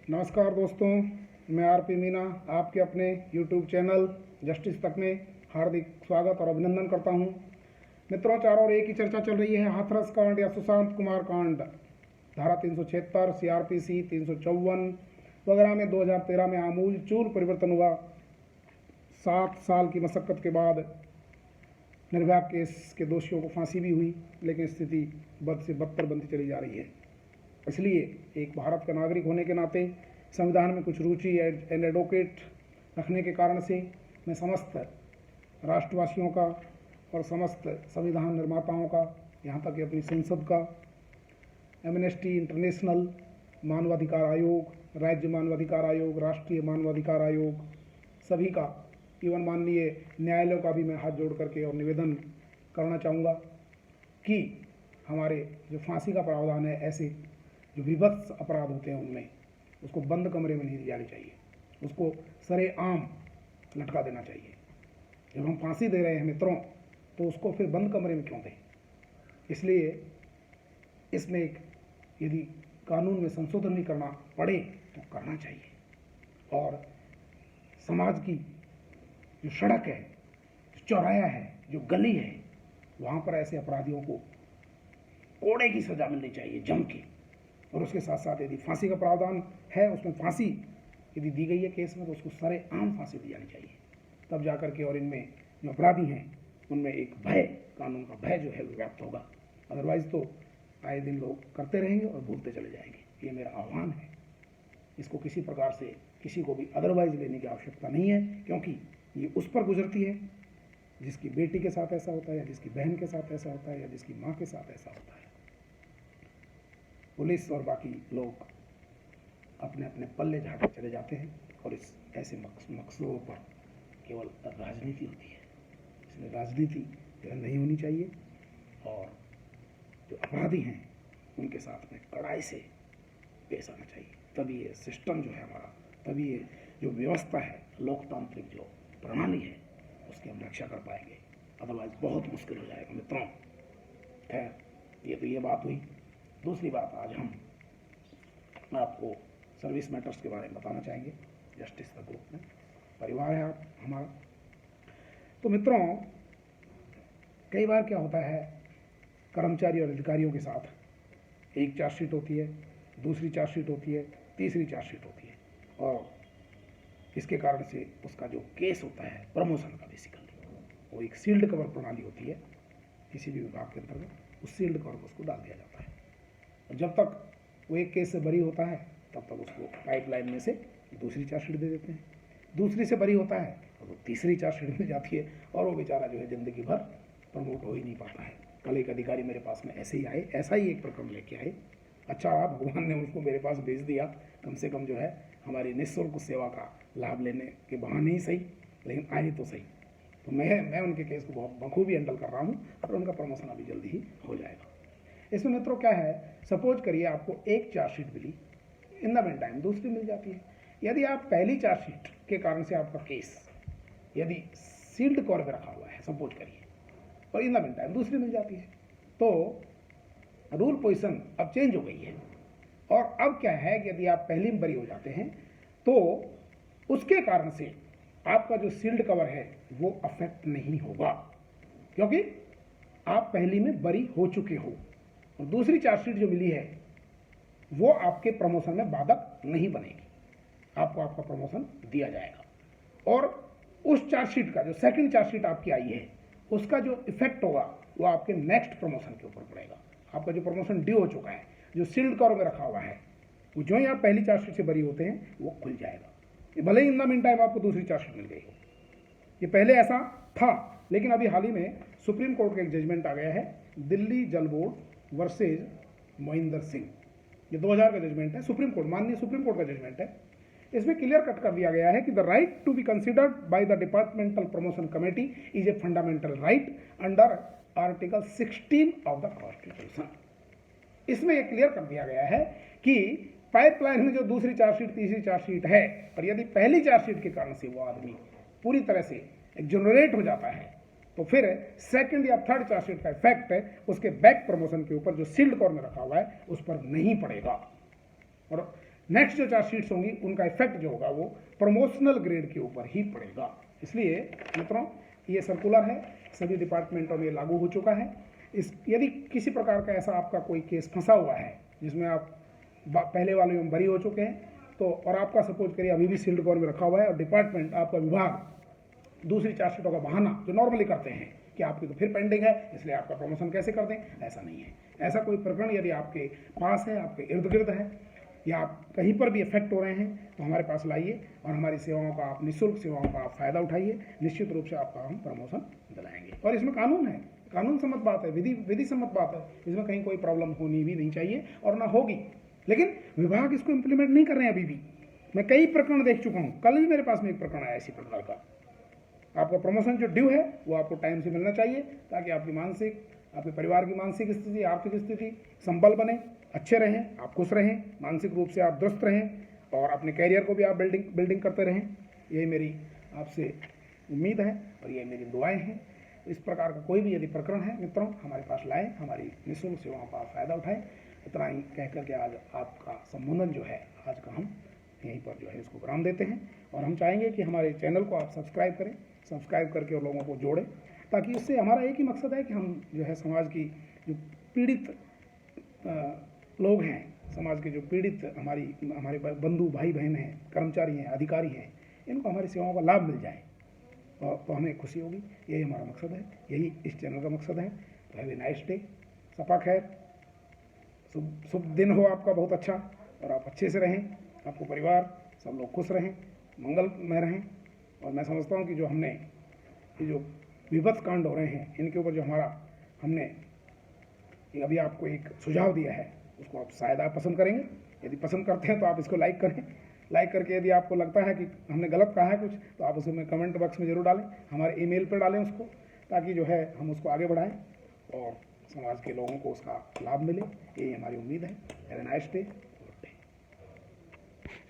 नमस्कार दोस्तों, मैं आरपी मीना आपके अपने यूट्यूब चैनल जस्टिस तक में हार्दिक स्वागत और अभिनंदन करता हूं। मित्रों, चारों ओर एक ही चर्चा चल रही है, हाथरस कांड या सुशांत कुमार कांड। धारा 376 सीआरपीसी 354 वगैरह में 2013 में आमूल चूल परिवर्तन हुआ। 7 साल की मशक्कत के बाद निर्भया केस के दोषियों को फांसी भी हुई, लेकिन स्थिति बद से बदतर बनती चली जा रही है। इसलिए एक भारत का नागरिक होने के नाते संविधान में कुछ रुचि एंड एडवोकेट रखने के कारण से मैं समस्त राष्ट्रवासियों का और समस्त संविधान निर्माताओं का, यहाँ तक कि अपनी संसद का, एमनेस्टी इंटरनेशनल, मानवाधिकार आयोग, राज्य मानवाधिकार आयोग, राष्ट्रीय मानवाधिकार आयोग, सभी का, इवन माननीय न्यायालयों का भी मैं हाथ जोड़ करके और निवेदन करना चाहूँगा कि हमारे जो फांसी का प्रावधान है, ऐसे जो विभत्स अपराध होते हैं उनमें उसको बंद कमरे में नहीं दी जानी चाहिए, उसको सरेआम लटका देना चाहिए। जब हम फांसी दे रहे हैं मित्रों, तो उसको फिर बंद कमरे में क्यों दें? इसलिए इसमें एक यदि कानून में संशोधन भी करना पड़े तो करना चाहिए। और समाज की जो सड़क है, जो चौराया है, जो गली है, वहाँ पर ऐसे अपराधियों को कोड़े की सजा मिलनी चाहिए, जम के। और उसके साथ साथ यदि फांसी का प्रावधान है, उसमें फांसी यदि दी गई है केस में, तो उसको सरेआम फांसी दी जानी चाहिए। तब जाकर के और इनमें जो अपराधी हैं उनमें एक भय, कानून का भय जो है वो व्याप्त होगा। अदरवाइज तो आए दिन लोग करते रहेंगे और भूलते चले जाएंगे। ये मेरा आह्वान है। इसको किसी प्रकार से किसी को भी अदरवाइज लेने की आवश्यकता नहीं है, क्योंकि ये उस पर गुजरती है जिसकी बेटी के साथ ऐसा होता है, या जिसकी बहन के साथ ऐसा होता है, या जिसकी माँ के साथ ऐसा होता है। पुलिस और बाकी लोग अपने अपने पल्ले झाड़ते चले जाते हैं और इस ऐसे मकसदों पर केवल राजनीति होती है। इसलिए राजनीति नहीं होनी चाहिए और जो अपराधी हैं उनके साथ में कड़ाई से पेश आना चाहिए। तभी ये सिस्टम जो है हमारा, तभी ये जो व्यवस्था है, लोकतांत्रिक जो प्रणाली है, उसकी हम रक्षा कर पाएंगे। अदरवाइज बहुत मुश्किल हो जाएगा मित्रों। खैर, ये तो ये बात हुई। दूसरी बात, आज हम आपको सर्विस मैटर्स के बारे में बताना चाहेंगे। जस्टिस का ग्रुप में परिवार है आप हमारा। तो मित्रों, कई बार क्या होता है, कर्मचारी और अधिकारियों के साथ एक चार्जशीट होती है, दूसरी चार्जशीट होती है, तीसरी चार्जशीट होती है, और इसके कारण से उसका जो केस होता है प्रमोशन का, बेसिकली वो एक सील्ड कवर प्रणाली होती है किसी भी विभाग के अंतर्गत। उस सील्ड कवर को उसको डाल दिया जाता है, और जब तक वो एक केस से बरी होता है तब तक उसको पाइपलाइन में से दूसरी चार्जशीट दे देते हैं। दूसरी से बरी होता है तो वो तीसरी चार्जशीट मिल जाती है, और वो बेचारा जो है ज़िंदगी भर प्रमोट हो ही नहीं पाता है। कल एक अधिकारी मेरे पास में ऐसे ही आए, ऐसा ही एक प्रकरण लेके आए। अच्छा, भगवान ने उसको मेरे पास भेज दिया, कम से कम जो है हमारी निःशुल्क सेवा का लाभ लेने के बहाने ही सही, लेकिन आए तो सही। तो मैं उनके केस को बहुत बखूबी हैंडल कर रहा हूँ, और उनका प्रमोशन अभी जल्दी ही हो जाएगा। इसमें मित्रों क्या है, सपोज करिए आपको एक चार्जशीट मिली, इन द मीन टाइम दूसरी मिल जाती है। यदि आप पहली चार्जशीट के कारण से आपका केस यदि सील्ड कवर में रखा हुआ है, सपोज करिए, और इन द मीन टाइम दूसरी मिल जाती है, तो रूल पोजीशन अब चेंज हो गई है। और अब क्या है कि यदि आप पहली में बरी हो जाते हैं तो उसके कारण से आपका जो सील्ड कवर है वो अफेक्ट नहीं होगा, क्योंकि आप पहली में बरी हो चुके हो। और दूसरी चार्जशीट जो मिली है वो आपके प्रमोशन में बाधक नहीं बनेगी, आपको आपका प्रमोशन दिया जाएगा। और उस चार्जशीट का जो सेकंड चार्जशीट आपकी आई है, उसका जो इफेक्ट होगा वो आपके नेक्स्ट प्रमोशन के ऊपर पड़ेगा। आपका जो प्रमोशन ड्यू हो चुका है, जो सील्ड कवर में रखा हुआ है, वो जो ही आप पहली चार्जशीट से बरी होते हैं वो खुल जाएगा। ये भले ही इन द मीन टाइम आपको दूसरी चार्जशीट मिल गई हो। ये पहले ऐसा था, लेकिन अभी हाल ही में सुप्रीम कोर्ट का एक जजमेंट आ गया है, दिल्ली जल बोर्ड वर्सेज मोहिंदर सिंह। ये 2000 का जजमेंट है, सुप्रीम कोर्ट, माननीय सुप्रीम कोर्ट का जजमेंट है। इसमें क्लियर कट कर दिया गया है कि the right to be considered by the departmental promotion committee is a fundamental right under article 16 of the constitution. इसमें यह क्लियर कर दिया गया है कि पाइपलाइन में जो दूसरी चार्जशीट, तीसरी चार्जशीट है, और यदि पहली चार्जशीट के कारण से वो आदमी पूरी तरह से एक्जोनरेट हो जाता है, तो फिर सेकंड या थर्ड चार्जशीट का इफेक्ट उसके बैक प्रमोशन के ऊपर जो सील्ड कवर में रखा हुआ है उस पर नहीं पड़ेगा। और नेक्स्ट जो चार्जशीट्स होंगी उनका इफेक्ट जो होगा वो प्रमोशनल ग्रेड के ऊपर ही पड़ेगा। इसलिए मित्रों ये सर्कुलर है, सभी डिपार्टमेंटों में लागू हो चुका है। यदि किसी प्रकार का ऐसा आपका कोई केस फंसा हुआ है जिसमें आप पहले वाले में बरी हो चुके हैं तो, और आपका सपोज करिए अभी भी सील्ड कवर में रखा हुआ है और डिपार्टमेंट, आपका विभाग दूसरी चार्जशीटों का बहाना जो नॉर्मली करते हैं कि आपकी तो फिर पेंडिंग है इसलिए आपका प्रमोशन कैसे कर दें, ऐसा नहीं है। ऐसा कोई प्रकरण यदि आपके पास है, आपके इर्द गिर्द है या आप कहीं पर भी इफेक्ट हो रहे हैं तो हमारे पास लाइए और हमारी सेवाओं का आप निःशुल्क सेवाओं का आप फायदा उठाइए। निश्चित रूप से आपका हम प्रमोशन दिलाएंगे। और इसमें कानून है, कानून सम्मत बात है, विधि सम्मत बात है, इसमें कहीं कोई प्रॉब्लम होनी भी नहीं चाहिए और ना होगी। लेकिन विभाग इसको इम्प्लीमेंट नहीं कर रहे हैं अभी भी। मैं कई प्रकरण देख चुका हूँ, कल भी मेरे पास में एक प्रकरण आया इसी प्रकार का। आपका प्रमोशन जो ड्यू है वो आपको टाइम से मिलना चाहिए ताकि आपकी मानसिक, आपके परिवार की मानसिक स्थिति, आर्थिक स्थिति संबल बने, अच्छे रहें, आप खुश रहें, मानसिक रूप से आप दुरुस्त रहें और अपने कैरियर को भी आप बिल्डिंग करते रहें। यही मेरी आपसे उम्मीद है और ये मेरी दुआएं हैं। इस प्रकार का कोई भी यदि प्रकरण है मित्रों हमारे पास लाएं, हमारी निःशुल्क सेवाओं का फायदा उठाएं। इतना ही कह करके आज आपका संबोधन जो है आज का हम यहीं पर जो है इसको विराम देते हैं। और हम चाहेंगे कि हमारे चैनल को आप सब्सक्राइब करें, सब्सक्राइब करके और लोगों को जोड़ें, ताकि इससे हमारा एक ही मकसद है कि हम जो है समाज की जो पीड़ित लोग हैं, समाज के जो पीड़ित हमारे बंधु भाई बहन हैं, कर्मचारी हैं, अधिकारी हैं, इनको हमारी सेवाओं का लाभ मिल जाए तो हमें खुशी होगी। यही हमारा मकसद है, यही इस चैनल का मकसद है। तो have a nice day, Sapa खैर, शुभ दिन हो आपका बहुत अच्छा और आप अच्छे से रहें, आपको परिवार सब लोग खुश रहें, मंगल में रहें। और मैं समझता हूँ कि जो हमने ये जो विभत्स कांड हो रहे हैं इनके ऊपर जो हमने अभी आपको एक सुझाव दिया है उसको आप शायद आप पसंद करेंगे। यदि पसंद करते हैं तो आप इसको लाइक करें। लाइक करके यदि आपको लगता है कि हमने गलत कहा है कुछ तो आप उसे कमेंट बॉक्स में ज़रूर डालें, हमारे ईमेल पर डालें उसको, ताकि जो है हम उसको आगे बढ़ाएं और समाज के लोगों को उसका लाभ मिले। यही हमारी उम्मीद है। Have a nice day.